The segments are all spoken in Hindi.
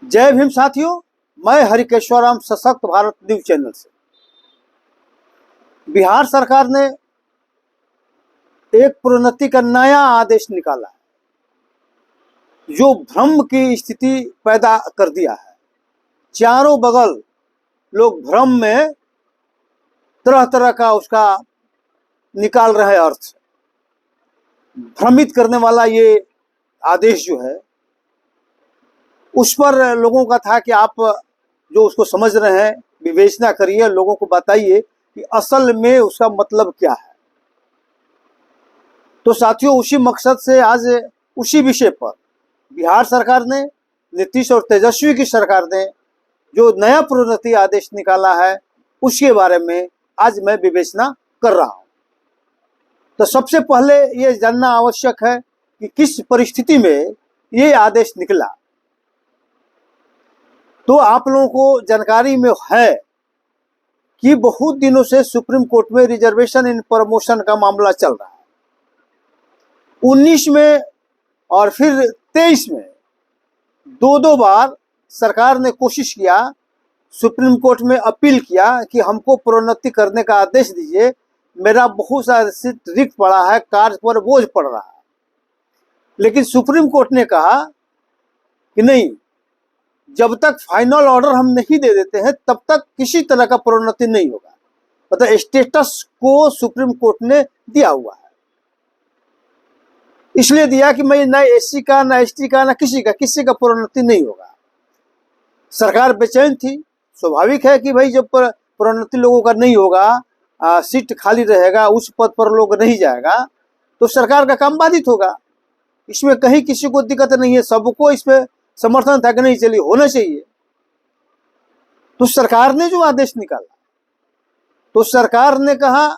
जय भीम साथियों, मैं हरिकेश्वराम सशक्त भारत न्यूज चैनल से। बिहार सरकार ने एक प्रोन्नति का नया आदेश निकाला है जो भ्रम की स्थिति पैदा कर दिया है। चारों बगल लोग भ्रम में तरह तरह का उसका निकाल रहे हैं अर्थ। भ्रमित करने वाला ये आदेश जो है उस पर लोगों का था कि आप जो उसको समझ रहे हैं विवेचना करिए, लोगों को बताइए कि असल में उसका मतलब क्या है। तो साथियों, उसी मकसद से आज उसी विषय पर बिहार सरकार ने, नीतीश और तेजस्वी की सरकार ने जो नया प्रोन्नति आदेश निकाला है उसके बारे में आज मैं विवेचना कर रहा हूं। तो सबसे पहले ये जानना आवश्यक है कि किस परिस्थिति में ये आदेश निकला। तो आप लोगों को जानकारी में है कि बहुत दिनों से सुप्रीम कोर्ट में रिजर्वेशन इन प्रमोशन का मामला चल रहा है। 19 में और फिर 23 में दो बार सरकार ने कोशिश किया, सुप्रीम कोर्ट में अपील किया कि हमको प्रोन्नति करने का आदेश दीजिए, मेरा बहुत सारा सीट रिक्त पड़ा है, कार्य पर बोझ पड़ रहा है। लेकिन सुप्रीम कोर्ट ने कहा कि नहीं, जब तक फाइनल ऑर्डर हम नहीं दे देते हैं तब तक किसी तरह का प्रोन्नति नहीं होगा। मतलब स्टेटस को सुप्रीम कोर्ट ने दिया हुआ है। इसलिए दिया कि मैं ना एससी का, ना एसटी का, ना किसी का प्रोन्नति नहीं होगा। सरकार बेचैन थी। स्वाभाविक है कि भाई जब प्रोन्नति लोगों का नहीं होगा, सीट खाली रहेगा, उस पद पर लोग नहीं जाएगा तो सरकार का काम बाधित होगा। इसमें कहीं किसी को दिक्कत नहीं है, सबको इसमें समर्थन था कि नहीं, चलिए होना चाहिए। तो सरकार ने जो आदेश निकाला, तो सरकार ने कहा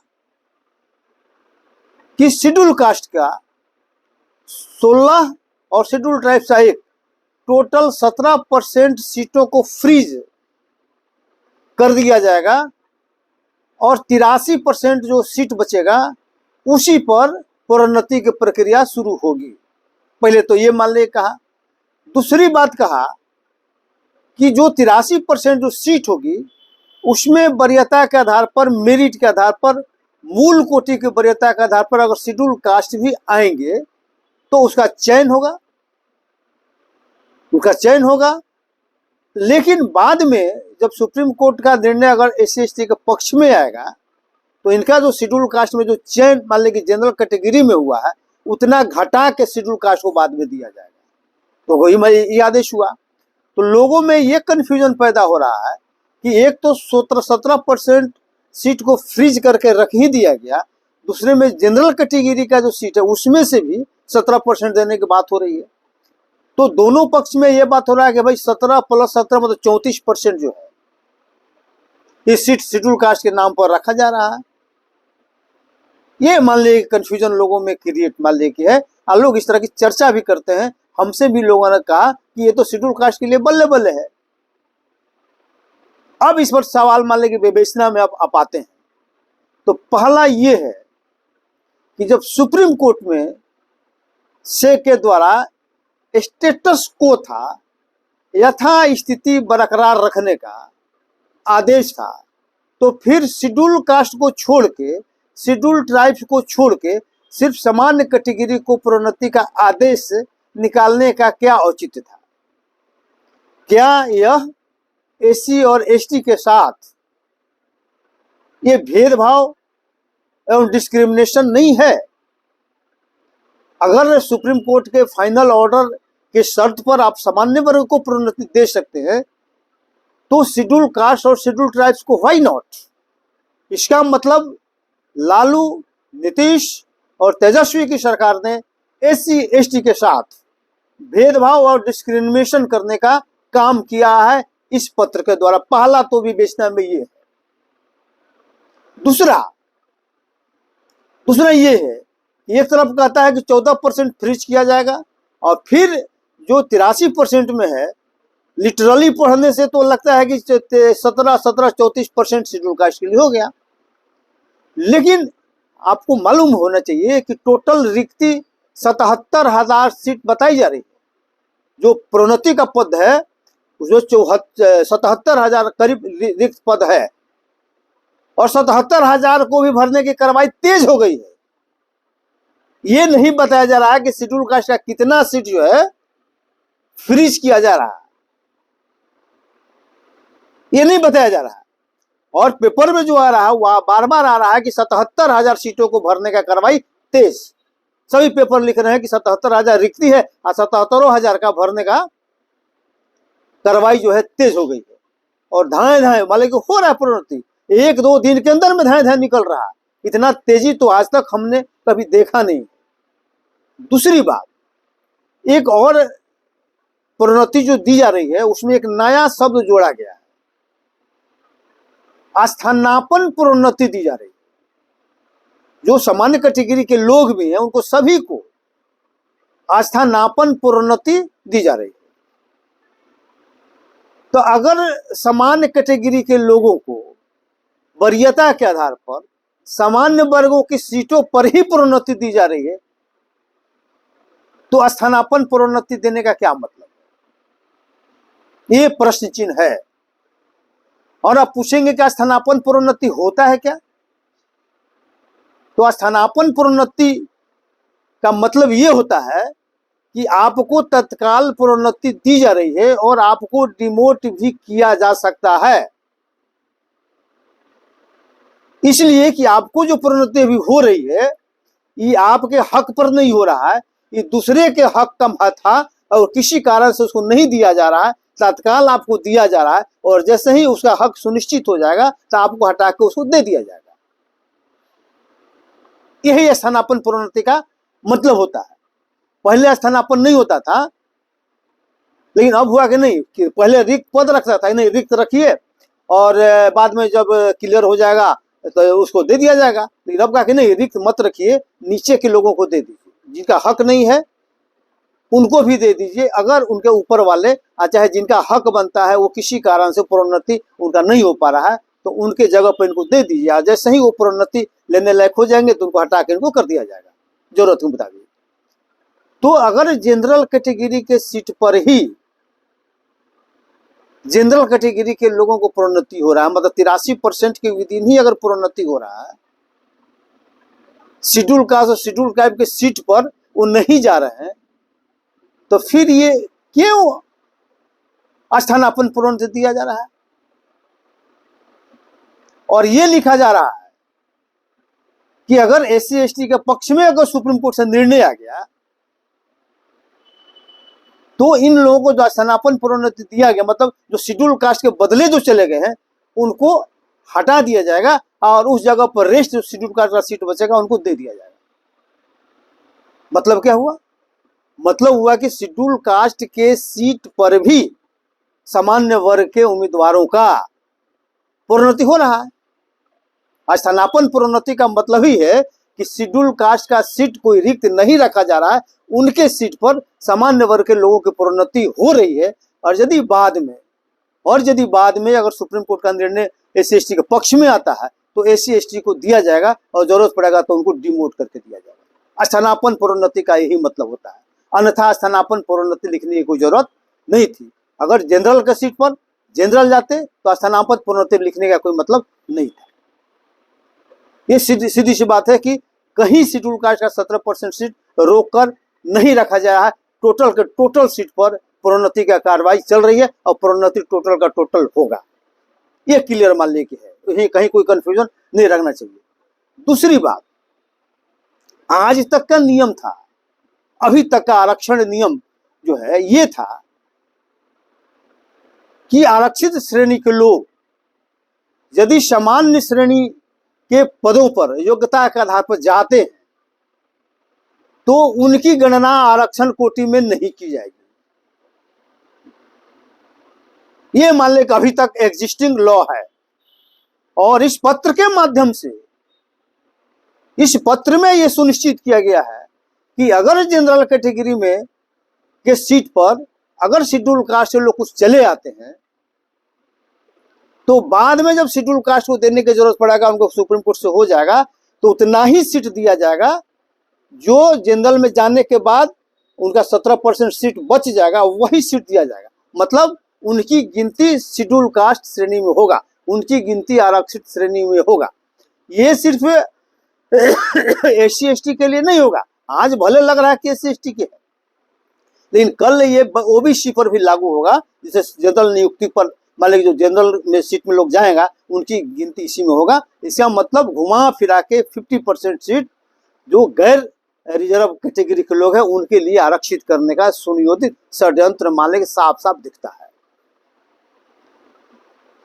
कि शेड्यूल कास्ट का 16 और शेड्यूल ट्राइब्स का एक टोटल 17% सीटों को फ्रीज कर दिया जाएगा और 83% जो सीट बचेगा उसी पर प्रोन्नति की प्रक्रिया शुरू होगी। पहले तो ये मान ले कहा। दूसरी बात कहा कि जो 83% जो सीट होगी उसमें वरीयता के आधार पर, मेरिट के आधार पर, मूल कोटि की वरीयता के आधार पर अगर शेड्यूल कास्ट भी आएंगे तो उसका चयन होगा। लेकिन बाद में जब सुप्रीम कोर्ट का निर्णय अगर एससी एसटी के पक्ष में आएगा तो इनका जो शेड्यूल कास्ट में जो चयन मान लें कि जनरल कैटेगरी में हुआ है उतना घटा के शेड्यूल कास्ट को बाद में दिया जाएगा। तो वही में ये आदेश हुआ। तो लोगों में ये कंफ्यूजन पैदा हो रहा है कि एक तो 17% सीट को फ्रीज करके रख ही दिया गया, दूसरे में जनरल कैटेगरी का जो सीट है उसमें से भी 17% देने की बात हो रही है। तो दोनों पक्ष में ये बात हो रहा है कि भाई 17 + 17 मतलब 34% जो है इस सीट शेड्यूल कास्ट के नाम पर रखा जा रहा है। ये मान लीजिए कंफ्यूजन लोगों में क्रिएट मान लीजिए कि है, और लोग इस तरह की चर्चा भी करते हैं। हमसे भी लोगों ने कहा कि ये तो शेड्यूल कास्ट के लिए बल्ले बल्ले है। अब इस पर सवाल मान लें कि विवेचना में आप आते हैं। तो पहला ये है कि जब सुप्रीम कोर्ट में से के द्वारा स्टेटस को था, यथा स्थिति बरकरार रखने का आदेश था, तो फिर शेड्यूल कास्ट को छोड़ के, शेड्यूल ट्राइब्स को छोड़ के सिर्फ सामान्य कैटेगरी को प्रोन्नति का आदेश निकालने का क्या औचित्य था? क्या यह एससी और एसटी के साथ ये भेदभाव एवं डिस्क्रिमिनेशन नहीं है? अगर सुप्रीम कोर्ट के फाइनल ऑर्डर के शर्त पर आप सामान्य वर्ग को प्रोन्नति दे सकते हैं तो शेड्यूल कास्ट और शेड्यूल ट्राइब्स को व्हाई नॉट? इसका मतलब लालू, नीतीश और तेजस्वी की सरकार ने एससी एसटी के साथ भेदभाव और डिस्क्रिमिनेशन करने का काम किया है इस पत्र के द्वारा। पहला तो विवेचना में ये है। दूसरा ये है, एक तरफ कहता है कि 14% फ्रीज किया जाएगा और फिर जो 83% में है, लिटरली पढ़ने से तो लगता है कि 34% शेड्यूल कास्ट के लिए हो गया। लेकिन आपको मालूम होना चाहिए कि टोटल रिक्ति 77,000 सीट बताई जा रही है। जो प्रोन्नति का पद है जो 77,000 करीब रिक्त पद है, और 77,000 को भी भरने की कार्रवाई तेज हो गई है। ये नहीं बताया जा रहा है कि शेड्यूल कास्ट का कितना सीट जो है फ्रीज किया जा रहा है, ये नहीं बताया जा रहा है। और पेपर में जो आ रहा है वह बार बार आ रहा है कि 77,000 सीटों को भरने का कार्रवाई तेज। सभी पेपर लिख रहे हैं कि 77,000 रिक्ति है और 77,000 का भरने का कार्रवाई जो है तेज हो गई है। और धाए धाए मतलब कि हो रहा है प्रोन्नति, 1-2 दिन के अंदर में धाए धाए निकल रहा है। इतना तेजी तो आज तक हमने कभी देखा नहीं। दूसरी बात, एक और प्रोन्नति जो दी जा रही है उसमें एक नया शब्द जोड़ा गया है, स्थानापन्न प्रोन्नति दी जा रही है। जो सामान्य कैटेगरी के लोग भी हैं उनको सभी को स्थानापन्न प्रोन्नति दी जा रही है। तो अगर सामान्य कैटेगरी के लोगों को वरीयता के आधार पर सामान्य वर्गों की सीटों पर ही प्रोन्नति दी जा रही है, तो स्थानापन्न प्रोन्नति देने का क्या मतलब है? ये प्रश्न चिन्ह है। और आप पूछेंगे कि स्थानापन्न प्रोन्नति होता है क्या? तो स्थानापन्न प्रोन्नति का मतलब ये होता है कि आपको तत्काल प्रोन्नति दी जा रही है और आपको डिमोट भी किया जा सकता है, इसलिए कि आपको जो प्रोन्नति अभी हो रही है ये आपके हक पर नहीं हो रहा है, ये दूसरे के हक का था और किसी कारण से उसको नहीं दिया जा रहा है, तत्काल आपको दिया जा रहा है। और जैसे ही उसका हक सुनिश्चित हो जाएगा तो आपको हटा के उसको दे दिया जाएगा। यही स्थानापन्न प्रोन्नति का मतलब होता है। पहले स्थानापन्न नहीं होता था, लेकिन अब हुआ कि नहीं कि पहले रिक्त पद रखता था, नहीं रिक्त रखिए और बाद में जब क्लियर हो जाएगा तो उसको दे दिया जाएगा। लेकिन अब कहा कि नहीं, रिक्त मत रखिए, नीचे के लोगों को दे दीजिए, जिनका हक नहीं है उनको भी दे दीजिए। अगर उनके ऊपर वाले चाहे जिनका हक बनता है वो किसी कारण से प्रोन्नति उनका नहीं हो पा रहा है तो उनके जगह पर इनको दे दीजिए। जैसे ही वो प्रोन्नति लेने लायक हो जाएंगे तो उनको हटा के इनको कर दिया जाएगा जरूरत के मुताबिक। तो अगर जनरल कैटेगरी के सीट पर ही जनरल कैटेगरी के लोगों को प्रोन्नति हो रहा है, मतलब 83% के विदिन ही अगर प्रोन्नति हो रहा है, शेड्यूल कास्ट और शेड्यूल ट्राइब के सीट पर वो नहीं जा रहे हैं, तो फिर ये क्यों स्थानापन्न प्रोन्नति दिया जा रहा है? और ये लिखा जा रहा है कि अगर SC ST के पक्ष में अगर सुप्रीम कोर्ट से निर्णय आ गया तो इन लोगों को जो स्थानापन्न प्रोन्नति दिया गया, मतलब जो शेड्यूल कास्ट के बदले जो चले गए हैं उनको हटा दिया जाएगा और उस जगह पर रेस्ट जो शेड्यूल कास्ट का सीट बचेगा उनको दे दिया जाएगा। मतलब क्या हुआ? मतलब हुआ कि शेड्यूल कास्ट के सीट पर भी सामान्य वर्ग के उम्मीदवारों का प्रोन्नति हो रहा है। स्थानापन्न प्रोन्नति का मतलब ही है कि शेड्यूल कास्ट का सीट कोई रिक्त नहीं रखा जा रहा है, उनके सीट पर सामान्य वर्ग के लोगों की प्रोन्नति हो रही है। और यदि बाद में अगर सुप्रीम कोर्ट का निर्णय SC ST के पक्ष में आता है तो SC ST को दिया जाएगा और जरूरत पड़ेगा तो उनको डिमोट करके दिया जाएगा। स्थानापन्न प्रोन्नति का यही मतलब होता है, अन्यथा स्थानापन्न प्रोन्नति लिखने की कोई जरूरत नहीं थी। अगर जनरल के सीट पर जनरल जाते तो स्थानापन्न प्रोन्नति लिखने का कोई मतलब नहीं था। ये सीधी सी बात है कि कहीं शेड्यूल कास्ट का 17% सीट रोककर नहीं रखा गया है। टोटल सीट पर प्रोन्नति का कार्रवाई चल रही है और प्रोन्नति टोटल का टोटल होगा, ये क्लियर मान लेके है, कहीं कोई कंफ्यूजन नहीं रखना चाहिए। दूसरी बात, आज तक का नियम था, अभी तक का आरक्षण नियम जो है ये था कि आरक्षित श्रेणी के लोग यदि सामान्य श्रेणी के पदों पर योग्यता के आधार पर जाते हैं तो उनकी गणना आरक्षण कोटि में नहीं की जाएगी। ये मान ले कि अभी तक एग्जिस्टिंग लॉ है और इस पत्र के माध्यम से इस पत्र में यह सुनिश्चित किया गया है कि अगर जनरल कैटेगरी में के सीट पर अगर शेड्यूल कास्ट से लोग कुछ चले आते हैं तो बाद में जब शेड्यूल कास्ट को देने की जरूरत पड़ेगा, उनको सुप्रीम कोर्ट से हो जाएगा तो उतना ही सीट दिया जाएगा जो जनरल में जाने के बाद उनका 17% सीट बच जाएगा, वही सीट दिया जाएगा। मतलब उनकी गिनती शेड्यूल कास्ट श्रेणी में होगा, उनकी गिनती आरक्षित श्रेणी में होगा। ये सिर्फ SC ST के लिए नहीं होगा। आज भले लग रहा है कि SC ST के है, लेकिन कल ये OBC पर भी लागू होगा। जैसे जनरल नियुक्ति पर मान लीजिए जो जनरल में सीट में लोग जाएगा उनकी गिनती इसी में होगा। इसका मतलब घुमा फिरा के 50% सीट जो गैर रिजर्व कैटेगरी के लोग हैं उनके लिए आरक्षित करने का सुनियोजित षड्यंत्र मान लीजिए साफ साफ दिखता है।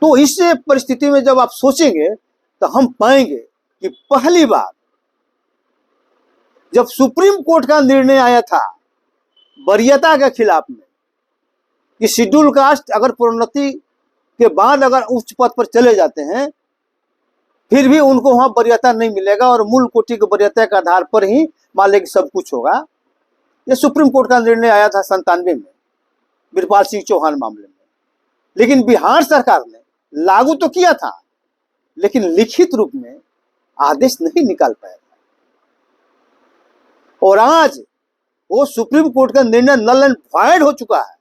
तो इस परिस्थिति में जब आप सोचेंगे तो हम पाएंगे कि पहली बार जब सुप्रीम कोर्ट का निर्णय आया था वरीयता के खिलाफ में कि शेड्यूल कास्ट अगर प्रोन्नति के बाद अगर उच्च पद पर चले जाते हैं फिर भी उनको वहां वरीयता नहीं मिलेगा और मूल कोटि के वरीयता के आधार पर ही मान लें कि सब कुछ होगा। यह सुप्रीम कोर्ट का निर्णय आया था 97 में बिरपाल सिंह चौहान मामले में। लेकिन बिहार सरकार ने लागू तो किया था लेकिन लिखित रूप में आदेश नहीं निकाल पाया था। और आज वो सुप्रीम कोर्ट का निर्णय नल एंड वॉइड हो चुका है।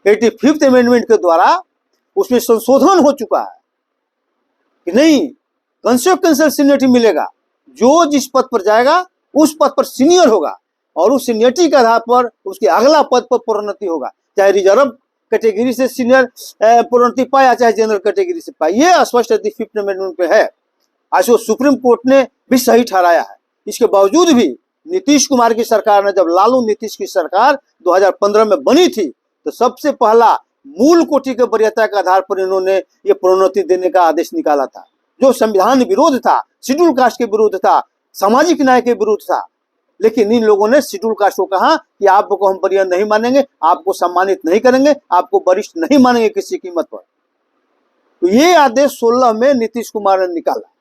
85th अमेंडमेंट के द्वारा उसमें संशोधन हो चुका है कि नहीं, कंसेक्वेंशियल सीनियरिटी मिलेगा। जो जिस पद पर जाएगा उस पद पर सीनियर होगा और उस सीनियरिटी के आधार पर उसके अगला पद पर प्रोन्नति होगा, चाहे रिजर्व कैटेगरी से सीनियर प्रोन्नति पाया चाहे जनरल कैटेगरी से पाए। ये स्पष्ट 5th अमेंडमेंट पे है। आज वो सुप्रीम कोर्ट ने भी सही ठहराया है। इसके बावजूद भी नीतीश कुमार की सरकार ने, जब लालू नीतीश की सरकार 2015 में बनी थी तो सबसे पहला मूल कोटि के वरीयता के आधार पर इन्होंने ये प्रोन्नति देने का आदेश निकाला था, जो संविधान विरोध था, शेड्यूल कास्ट के विरुद्ध था, सामाजिक न्याय के विरुद्ध था। लेकिन इन लोगों ने शेड्यूल कास्ट को कहा कि आपको हम वरीय नहीं मानेंगे, आपको सम्मानित नहीं करेंगे, आपको वरिष्ठ नहीं मानेंगे किसी कीमत पर। तो ये आदेश 16 में नीतीश कुमार ने निकाला।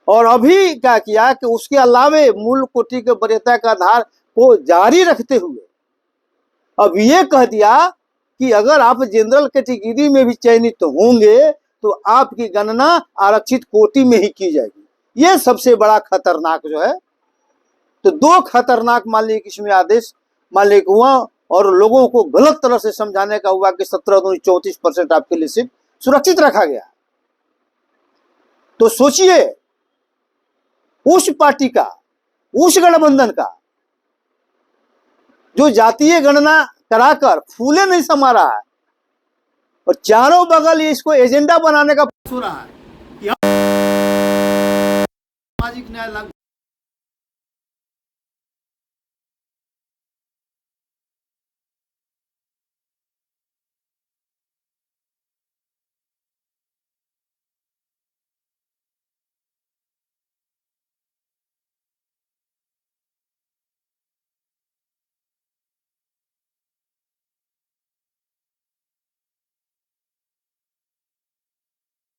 और अभी क्या किया कि उसके अलावे मूल कोटि के वरीयता का आधार को जारी रखते हुए अब ये कह दिया कि अगर आप जनरल कैटेगरी में भी चयनित तो होंगे तो आपकी गणना आरक्षित कोटि में ही की जाएगी। ये सबसे बड़ा खतरनाक जो है। तो दो खतरनाक मान लीजिए इसमें आदेश मान लीजिए हुआ और लोगों को गलत तरह से समझाने का हुआ कि 17-34% आपके लिए सीट सुरक्षित रखा गया। तो सोचिए उस पार्टी का, उस गठबंधन का जो जातीय गणना कराकर फूले नहीं समा रहा है और चारों बगल इसको एजेंडा बनाने का हो रहा है कि सामाजिक न्याय लागू